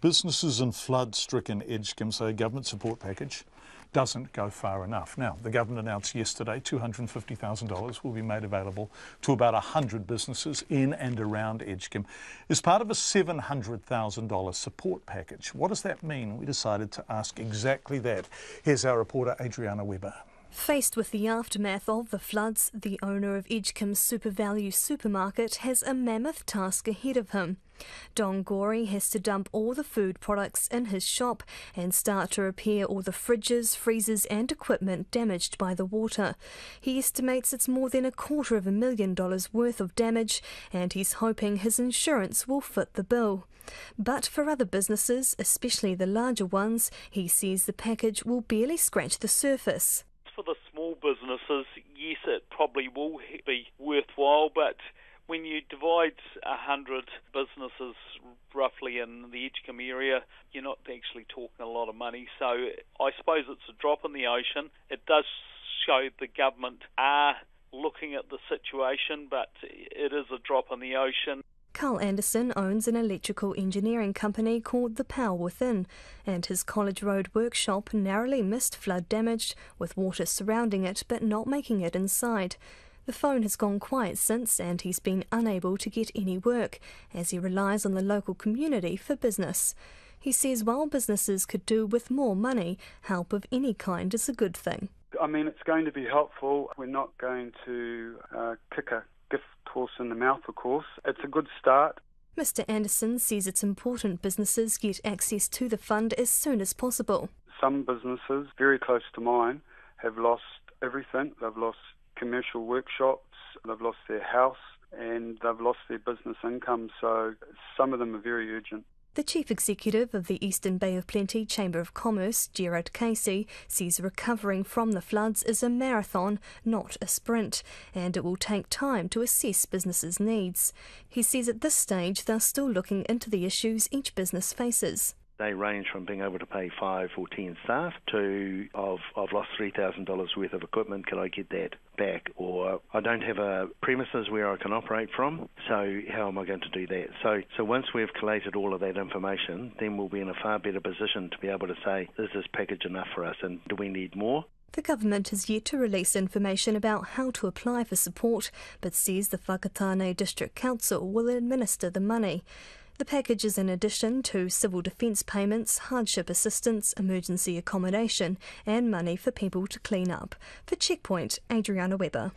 Businesses in flood-stricken Edgecumbe say a government support package doesn't go far enough. Now, the government announced yesterday $250,000 will be made available to about 100 businesses in and around Edgecumbe as part of a $700,000 support package. What does that mean? We decided to ask exactly that. Here's our reporter, Adriana Weber. Faced with the aftermath of the floods, the owner of Edgecumbe's Super Value supermarket has a mammoth task ahead of him. Don Gorey has to dump all the food products in his shop and start to repair all the fridges, freezers and equipment damaged by the water. He estimates it's more than $250,000 worth of damage, and he's hoping his insurance will foot the bill. But for other businesses, especially the larger ones, he says the package will barely scratch the surface. For the small businesses, yes, it probably will be worthwhile, but when you divide 100 businesses roughly in the Edgecumbe area, you're not actually talking a lot of money. So I suppose it's a drop in the ocean. It does show the government are looking at the situation, but it is a drop in the ocean. Carl Anderson owns an electrical engineering company called The Power Within, and his College Road workshop narrowly missed flood damage, with water surrounding it but not making it inside. The phone has gone quiet since, and he's been unable to get any work, as he relies on the local community for business. He says while businesses could do with more money, help of any kind is a good thing. I mean, it's going to be helpful. We're not going to kick a gift horse in the mouth, of course. It's a good start. Mr. Anderson says it's important businesses get access to the fund as soon as possible. Some businesses, very close to mine, have lost everything. They've lost commercial workshops, they've lost their house, and they've lost their business income, so some of them are very urgent. The Chief Executive of the Eastern Bay of Plenty Chamber of Commerce, Gerard Casey, says recovering from the floods is a marathon, not a sprint, and it will take time to assess businesses' needs. He says at this stage they're still looking into the issues each business faces. They range from being able to pay 5 or 10 staff to, I've lost $3,000 worth of equipment, can I get that back? Or I don't have a premises where I can operate from, so how am I going to do that? So once we've collated all of that information, then we'll be in a far better position to be able to say, is this package enough for us and do we need more? The government has yet to release information about how to apply for support, but says the Whakatane District Council will administer the money. The package is in addition to civil defence payments, hardship assistance, emergency accommodation and money for people to clean up. For Checkpoint, Adriana Weber.